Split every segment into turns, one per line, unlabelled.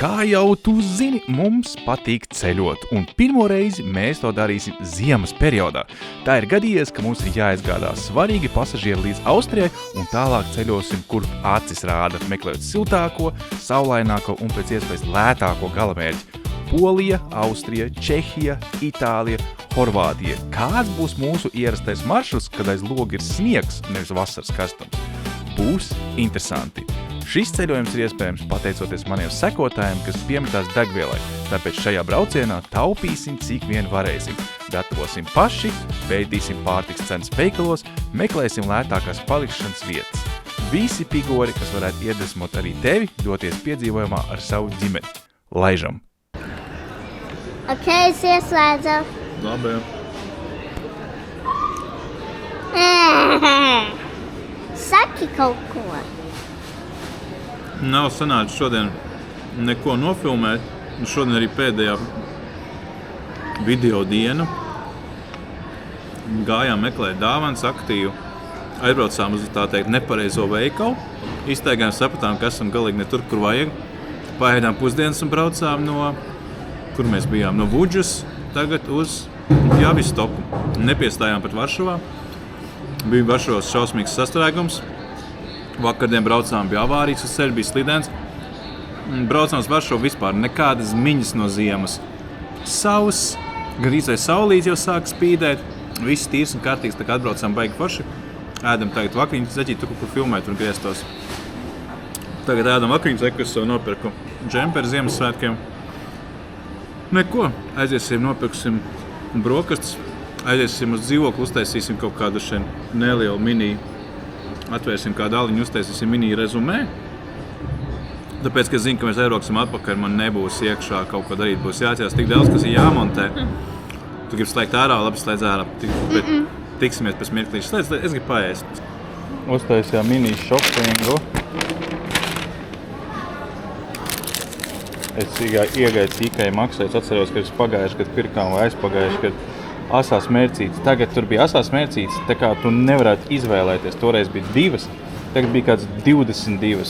Kā jau tu zini, mums patīk ceļot, un pirmo reizi mēs to darīsim ziemas periodā. Tā ir gadījies, ka mums ir jāizgādā svarīgi pasažieri līdz Austrijai, un tālāk ceļosim, kur acis rāda, meklējot siltāko, saulaināko un pēc iespējas lētāko galamērķi. Polija, Austrija, Čehija, Itālija, Horvātija. Kāds būs mūsu ierastais maršruts, kad aiz loga ir sniegs, nevis vasaras karstums? Būs interesanti. Šis ceļojums ir iespējams pateicoties maniem sekotājiem, kas piemetās degvielai, tāpēc šajā braucienā taupīsim, cik vien varēsim. Gatavosim paši, pētīsim pārtiks cenas veikalos, meklēsim lētākās palikšanas vietas. Visi pigori, kas varētu iedvesmot arī tevi, doties piedzīvojumā ar savu ģimeni. Laižam!
Ok, es ieslēdzu.
Labi.
Saki kaut ko.
Nav sanācis šodien neko nofilmēt. Šodien arī pēdējā video diena. Gājām meklēt dāvanas aktīvu. Aizbraucām uz tā teikt nepareizo veikalu. Iztaigājām, sapratām, ka esam galīgi ne tur, kur vajag. Paēdām pusdienas un braucām no, kur mēs bijām, no Vuģas tagad uz Javistoku. Nepiestājām pat Varšavā. Bija Varšavas šausmīgs sastrēgums. Vakardien braucām, bija avārijas uz ceļa, bija slidens. Braucām uz Varšavu vispār nekādas miņas no ziemas. Sauss, gandrīz vai saulīts jau sāk spīdēt. Viss tīrs un kārtīgs, tā kā atbraucām baigi forši. Ēdam tagad vakariņas, Zeķīt, tu kaut kur filmēt un grieztos. Tagad ēdam vakariņas, es sev nopirku džemperi Ziemassvētkiem. Neko, aiziesim, nopirksim brokastus, aiziesim uz dzīvokli, uztaisīsim kaut kādu šeit nelielu mini. Atvērsim kādu aliņu, uztaisīsim mini rezumē. Tāpēc, ka es zinu, ka mēs aizbrauksim atpakaļ, man nebūs iekšā kaut ko darīt. Būs jāatcerās tik daudz, kas ir jāmontē. Tu gribi slēgt ārā, labi slēdz ārā. Bet tiksimies pēc mirklīša. Es gribu paēst. Uztaisījām mini shoppingu. Es iegāju cīkai maksāju. Es atceros, ka es pagājuši, kad pirkām vai aizpagājuši, kad asās mērcītes. Tagad tur bija asās mērcītes, tā kā tu nevarētu izvēlēties. Toreiz bija 2, tagad bija kāds 22.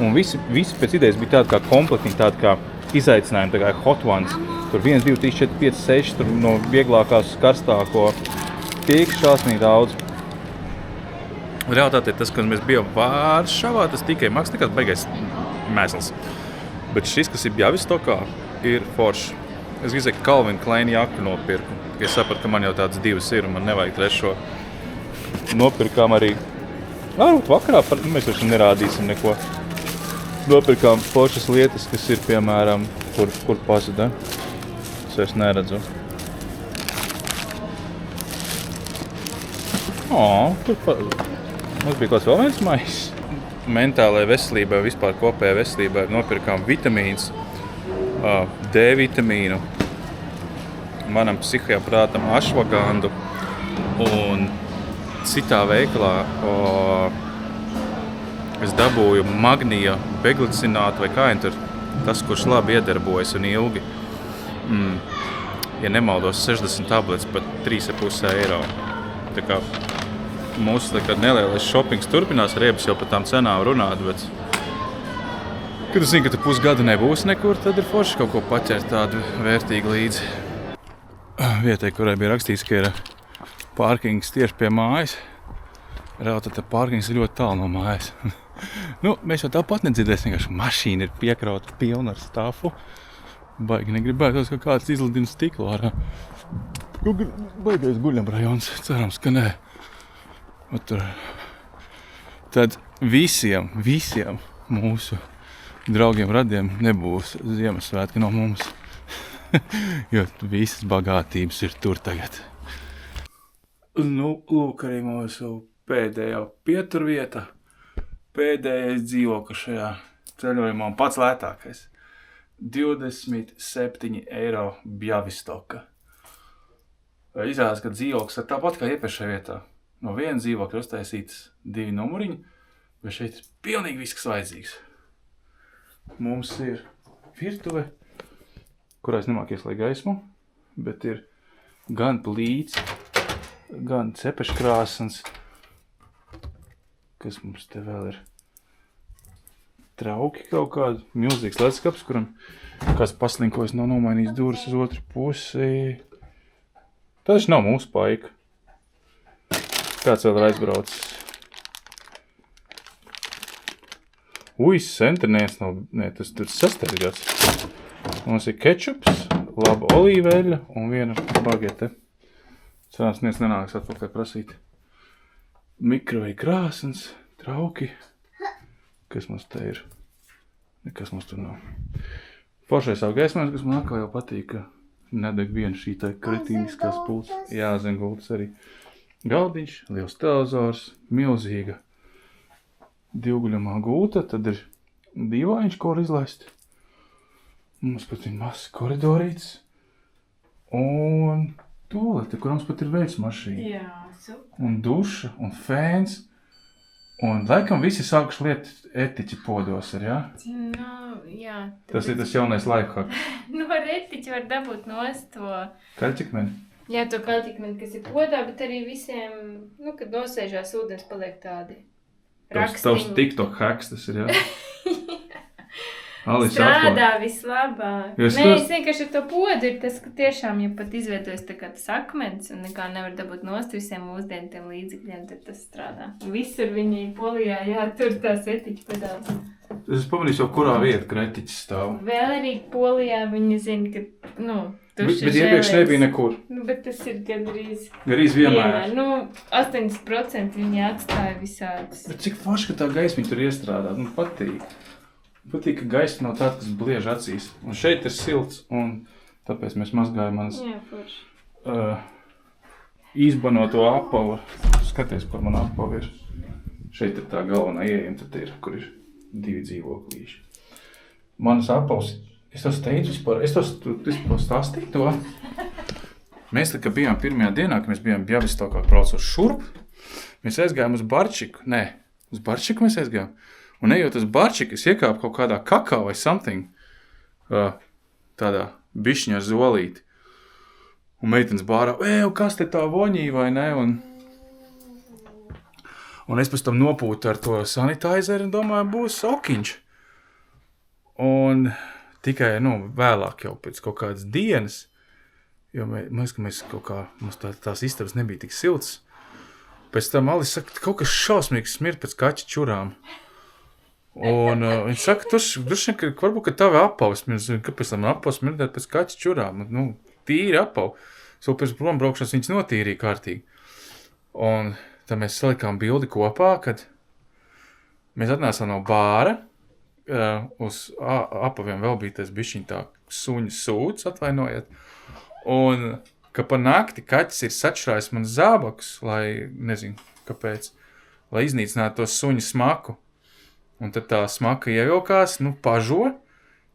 Un visi pēc idejas bija tādi kā komplektiņi, tādi kā izaicinājumi, tā kā hot ones. Tur 1, 2, 3, 4, 5, 6, tur no vieglākās karstāko. Tik šausmīgi daudz. Realitāte ir tas, ka mēs bijām Varšavā, tas tikai maksā nekāds baigais mēsls. Bet šis, kas ir Javistokā, ir foršs. Es gribēju, ka Calvin Klein jaku nopirku. Es sapratu, ka man jau tāds 2 ir un man nevajag trešo. Nopirkām arī, vakarā, mēs vairs nerādīsim neko. Nopirkām foršas lietas, kas ir, piemēram, kur pazuda. Es vairs neredzu. Mums bija kāds vēl viens mais. Mentālajai veselībai, vispār kopējai veselībai nopirkām vitamīns, D vitamīnu. Manam psihajam prātam ašvagandu un citā veikalā es dabūju magnija beglicinātu vai kā tur, tas, kurš labi iedarbojas un ilgi. Ja nemaldos 60 tabletes pat 3,5 eiro. Tā kā mūsu nelielais shoppings turpinās, Riebs jau par tām cenām runāt, bet kad tu zini, ka tu pusgadu nebūs nekur, tad ir forši kaut ko paķert tādu vērtīgu līdzi. Vietai, kurai bija rakstīts, ka ir pārkings tieši pie mājas. Reāli tad pārkings ir ļoti tālu no mājas. Mēs jau tāpat nedzirdēsim, vienkārši mašīna ir piekrauta pilna ar stāfu. Baigi negribētos, ka kāds izlidina stiklu ārā. Baigais guļam rajons, cerams, ka nē. Tad visiem mūsu draugiem radiem nebūs Ziemassvētki no mums. Jo visas bagātības ir tur tagad. Lūk arī mūsu pēdējā pieturvieta. Pēdējais dzīvoklis šajā ceļojumā un pats lētākais. 27 eiro Javistoka. Izrādās, ka dzīvoklis ir tāpat kā iepriekšējā vietā. No viena dzīvokļa uztaisītas 2 numuriņi, bet šeit ir pilnīgi viss, kas vajadzīgs. Mums ir virtuve, kurā es nemāku ieslēgt gaismu, bet ir gan plīts, gan cepeškrāsns. Kas mums te vēl ir?
trauki kaut kādi. Milzīgs leduskapis, kuram kāds paslinkojis nav nomainījis durvis uz otru pusi. Tas nav mūsu paika. Kāds vēl ir aizbraucis? Centenēs nav, tas 6. gads. Mums ir kečups, laba olīveļa un viena bagete. Cerams, nenāks atpakaļ prasīt. Mikroveja krāsns, trauki. Kas mums te ir? Nekas mums tur nav. Foršais savu gaismēs, kas man atkal jau patīk, ka nedeg viena šī tā kritīniskās pults. Jā, zem gultas arī. Galdiņš, liels televizors, milzīga divguļamā gulta, tad ir dīvāņš, ko var izlaist. Mums pat ir mazs koridorīts un tolete, kur mums pat ir veļas mašīna.
Jā, super.
Un duša, un fēns. Un laikam visi sākuši lietot etiķi podos ar, jā?
Jā.
Tas ir tas jaunais lifehack.
Ar etiķi var dabūt nost to...
Kaļķikmeni?
Jā, to kaļķikmeni, kas ir podā, bet arī visiem, kad nosēžās ūdens paliek tādi rakstiņi.
Tavs TikTok hacks tas ir, jā?
Strādā vislabāk. Es vienkārši ar to podu ir tas, ka tiešām, ja pat izveidojas tā kā tas akmens un nekā nevar dabūt nost visiem mūsdienu tiem līdzekļiem, tad tas strādā. Visur viņi Polijā, jā, tur tās etiķi pedāli.
Es pamanīšu jau, kurā vieta, kur etiķis stāv.
Vēl arī Polijā viņi zina, ka,
Bet iepriekš nebija nekur.
Bet tas ir gandrīz
vienmēr.
80% viņi atstāja visādus.
Bet cik forši, ka tā gaismiņa tur iestrādā, patīk. Patīk, ka gaisa nav tāda, kas bliež acīs. Un šeit ir silts, un tāpēc mēs mazgājam manas izbanoto apavu. Skaties, kur man apava ir. Šeit ir tā galvenā ieejama, tad ir, kur ir 2 dzīvoklīši. Manas apavas, es tos teicu vispār, es tos stāstīju to. Mēs tā kā bijām pirmajā dienā, kad mēs bijām Bjavistokā braucot šurp, mēs aizgājām uz Barčiku. Uz Barčiku mēs aizgājām. Un ejot uz Barčiku, es iekāpu kaut kādā kakao vai something, tādā bišķiņā zolīti. Un meitenes bārā, kas te tā voņī vai ne? Un es pēc tam nopūtu ar to sanitizeri un domāju, būs okiņš. Un tikai, vēlāk jau pēc kaut kādas dienas, jo mēs kaut kā, mums tās istabas nebija tik siltas. Pēc tam Alis saka, kaut kas šausmīgs smirt pēc kaķa čurām. Un viņš saka, varbūt, ka tavi apavas, kāpēc tam apavas smirdēt pēc kaķa čurām? Tīri apavu. So pēc prombraukšanas viņas notīrīja kārtīgi. Un tad mēs salikām bildi kopā, kad mēs atnācām no bāra, uz apaviem vēl bija tas bišķiņ tā suņa sūds, atvainojiet. Un ka pa nakti kaķis ir sačrājis man zābakus, lai, nezinu, kāpēc, lai iznīcinātu to suņa smaku. Un tad tā smaka ievilkās, pažo,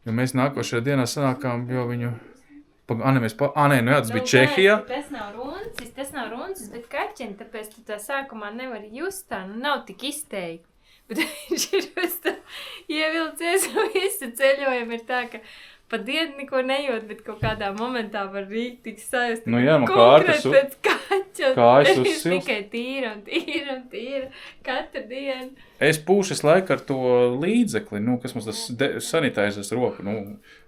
jo mēs nākošajā dienā sanākām, jo viņu... tas bija Čehijā.
Tas nav runcis, bet kaķeni, tāpēc tu tā sākumā nevari just tā, nav tik izteikti. Bet viņš ir ievilcies un visu ceļojumu ir tā, ka pa dienu neko nejūt, bet kaut kādā momentā var rīktīgi sajust. Konkrēt pēc kaķa.
Viņš
tikai tīra katru dienu.
Es pūšas laiku ar to līdzekli, kas mums tas sanitizers roku,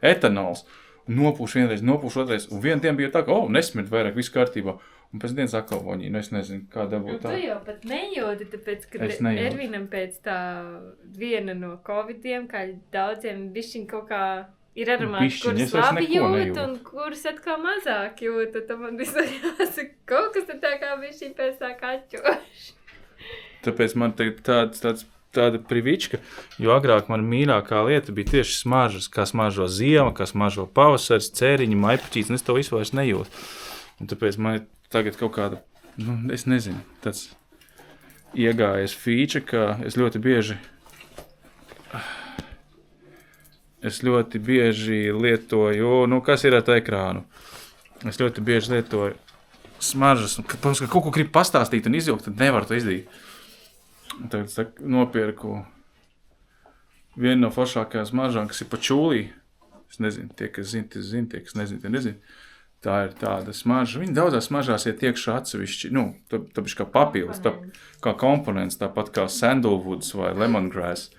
etanols. Nopūšu vienreiz, nopūšu otrais. Un vienu dienu bija tā, ka, nesmirt vairāk, viss kārtībā. Un pēc dienas atkal voņī, es nezinu, kā dabūt tā.
Tu jau pat nejūti, tāpēc, kad Ervinam pēc tā viena no Covidiem, kā daudziem bišķiņ kaut kā ir aromāti, kurus labi jūt un kurus atkal mazāk jūt. Tad man visā jāsaka, kaut kas tā kā bišķiņ pēc tā kaķoši.
Tāpēc man tāda privička, jo agrāk man mīļākā lieta bija tieši smaržas, kā smaržo ziema, kā smaržo pavasaris, cēriņi, maipuķītes, un es to visu vairs nejūtu. Un tāpēc man tagad kaut kāda, es nezinu, tāds iegājies fīča, ka es ļoti bieži lietoju, kas ir ar tā ekrānu? Es ļoti bieži lietoju smaržas, un kad kaut ko gribu pastāstīt un izjaukt, tad nevaru to izdarīt. Tagad nopirku vienu no foršākajām smaržām, kas ir pačūlī. Es nezinu, tie, kas zina, tie, kas nezina, tie nezina. Tā ir tāda smarža. Viņi daudzās smaržās iet iekšā atsevišķi, tāpēc kā papildus, kā komponents, tāpat kā sandalwoods vai lemongrass.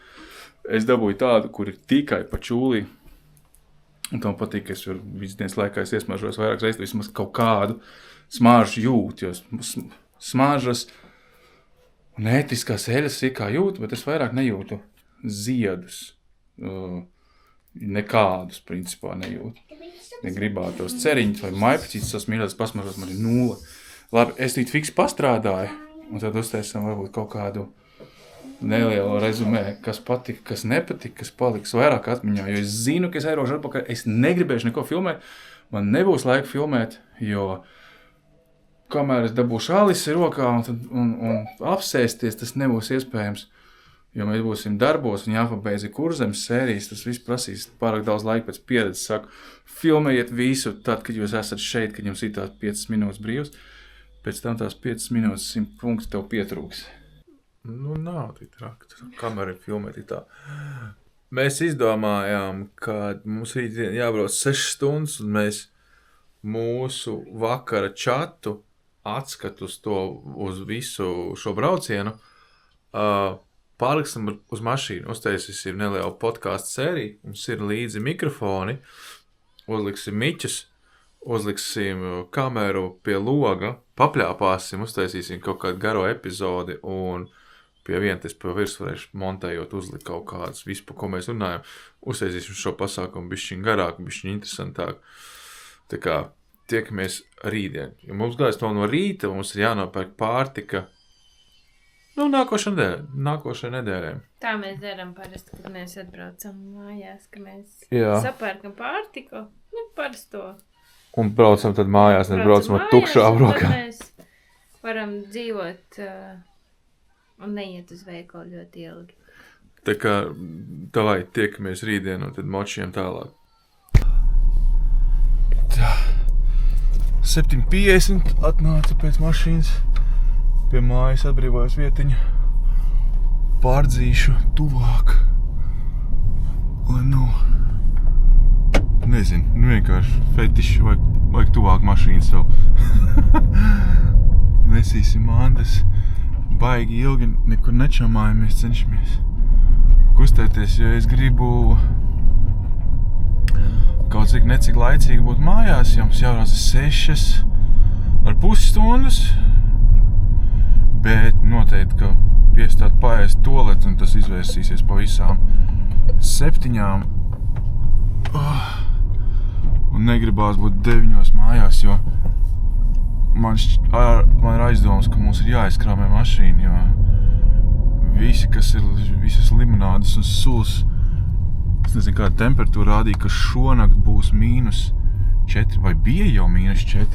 Es dabūju tādu, kur ir tikai pa čūlī. Un tam patīk, ka es varu visu dienas laikā iesmažos vairākas reizes, vismaz kaut kādu smāržu jūt, jo smāržas un ētiskās eļas kā jūtu, bet es vairāk nejūtu ziedus. Nekādus, principā, nejūtu. Ja gribātos ceriņus vai maipaķītes, tas mīļāts pasmažos, man ir 0. Labi, es tīt fiks pastrādāju, un tad uztaisam varbūt kaut kādu nelielu rezumē, kas patika, kas nepatika, kas paliks vairāk atmiņā, jo es zinu, ka es airošu atpakaļ, es negribēšu neko filmēt, man nebūs laika filmēt, jo kamēr es dabūšu Alisi rokā un apsēsties, tas nebūs iespējams, jo mēs būsim darbos un jāpabeidz kurzemes sērijas, tas viss prasīs pārāk daudz laika pēc pieredzes, saku, filmējiet visu tad, kad jūs esat šeit, kad jums ir tās 5 minūtes brīvs, pēc tam tās 5 minūtes 100 punkti tev pietrūks.
Nu, nav tik traki. Kamera filmēt ir tā. Mēs izdomājām, ka mums rītdien jābrauc 6 stundas, un mēs mūsu vakara čatu atskatu uz visu šo braucienu pārliksim uz mašīnu. Uztaisīsim nelielu podcastu sēriju. Mums ir līdzi mikrofoni. Uzliksim miķus. Uzliksim kameru pie loga. Papļāpāsim, uztaisīsim kaut kādu garo epizodi un pie vienas pa virsmu varēšu montējot uzlikt kaut kādas vispār, ko mēs runājam. Uztaisīsim šo pasākumu bišķiņ garāku, bišķiņ interesantāku. Tā kā tiekamies rītdien. Jo mums gājas to no rīta, mums ir jānopērk pārtika. Nu, nākošajai nedēļai.
Tā mēs darām parasti, kad mēs atbraucam mājās, ka mēs sapērkam pārtiku, parasto.
Un braucam tad mājās, braucam ar tukšām rokām.
Mēs varam dzīvot un neiet uz veikalu ļoti ilgi.
Tā kā davai tiekamies rītdien un tad močiem tālāk. Tā. 7:50 atnāca pēc mašīnas. Pie mājas atbrīvojas vietiņa. Pārdzīšu tuvāk. Lai nezinu, vienkārši fetiši vajag tuvāk mašīnu sev. Nesīsim mandas. Baigi ilgi nekur nečamājamies, cenšamies kustēties, jo es gribu kaut cik laicīgi būt mājās, jo mums jābrauc 6,5 stundas, bet noteikti, ka piestāt paēst toaleti un tas izvērsīsies pa visām 7. Un negribās būt 9 mājās, jo man ir aizdomas, ka mums ir jāizkrāmē mašīna, jo visas limonādes un sulas, es nezinu, kāda temperatūra rādīja, ka šonakt būs -4 vai bija jau -4.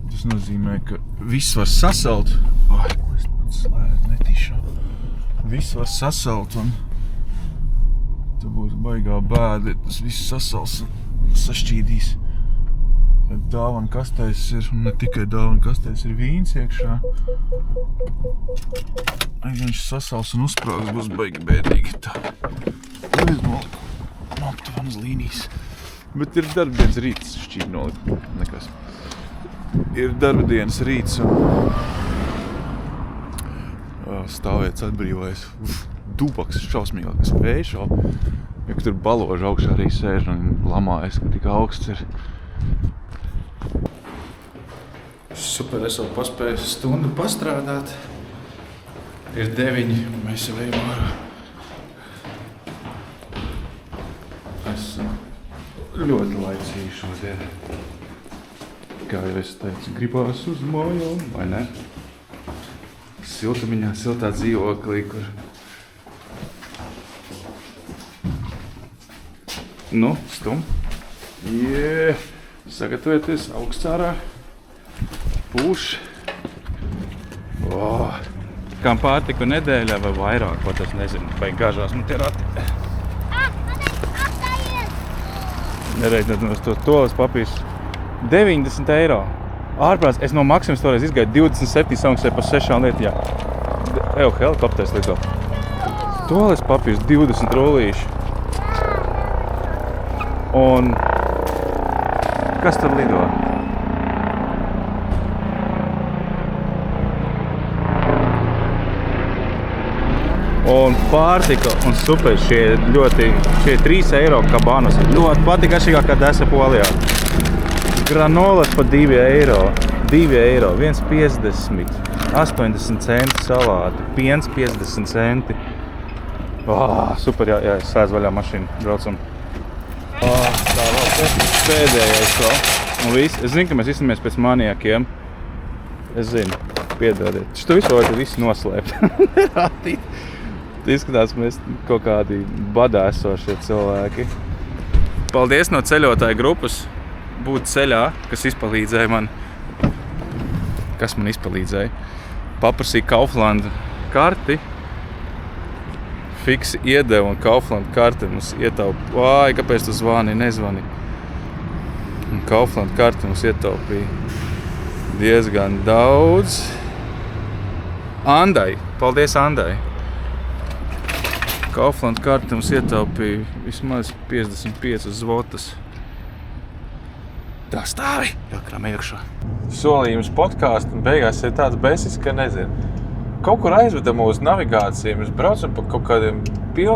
Tas nozīmē, ka viss var sasalt. Ai, ko es slēdzu netīšu. Viss var sasalt un tu būs baigā bēda, tas viss sasals un sašķīdīs. Dāvana kastēs ir, un ne tikai dāvana kastēs, ir vīns iekšā. Ja viņš sasals un uzsprāgs, būs baigi bēdīgi. Tā. Tad es noliku aptuveni uz līnijas. Bet ir darbdienas rīts, šķīvi noliku. Nekas. Ir darbdienas rīts un stāvietas atbrīvojas. Dubaks šausmīgākas vējš, ja tur baloži augšā arī sēž un lamājas, ka tik augsts ir. Super, es vēl paspēju stundu pastrādāt. Ir 9, mēs jau ejam ārā. Esam ļoti laicīgi šodien. Kā jau es teicu, gribās uz mājām, vai ne? Siltumiņā, siltā dzīvoklī, kur... Nu, stum. Sagatavieties augsts ārā. Pūš. Kam pārtiku nedēļā vai vairāk, pat es nezinu, vai gāžās man tie rati. Nereiķināt no to toalas papīrs. 90 eiro. Ārprāts, es no Maksimas toreiz izgāju 27 samaksēju par 6 lietā. Helikopters lido. Toalas papīrs 20 rullīši. Un kas tad lido? un pārtika un super. Šie 3 eiro kabanos. Ļoti patika garšīgāk, kad esmu Polijā. Granolas pa 2 eiro. 2 eiro, 1,50, 80 centi salāti, piens 50 centi. Super, jā, slēdz vaļā mašīnu, braucam. Tā vēl pēdējais vēl. Un viss, es zinu, ka mēs izstāmies pēc maniakiem. Es zinu, piedodiet. Šito visu noslēpt. Izskatās, mēs kaut kādi badā esošie cilvēki. Paldies no ceļotāju grupas būt ceļā, kas izpalīdzēja man. Kas man izpalīdzēja? Paprasīja Kaufland karti. Fiksi iedeva un Kaufland karti mums ietaupīja. Kāpēc tu zvani? Nezvani. Un Kaufland karti mums ietaupīja diezgan daudz. Andai. Paldies Andai. Kaufland karti mums ietaupīja vismaz 55 zvotas. Tā stāvi, jākrām iekšā. Solījums podkāstu un beigās ir tāds besis, ka nezinu. Kaut kur aizvedam uz navigāciju, mēs braucam pa kaut kādiem pilnīgi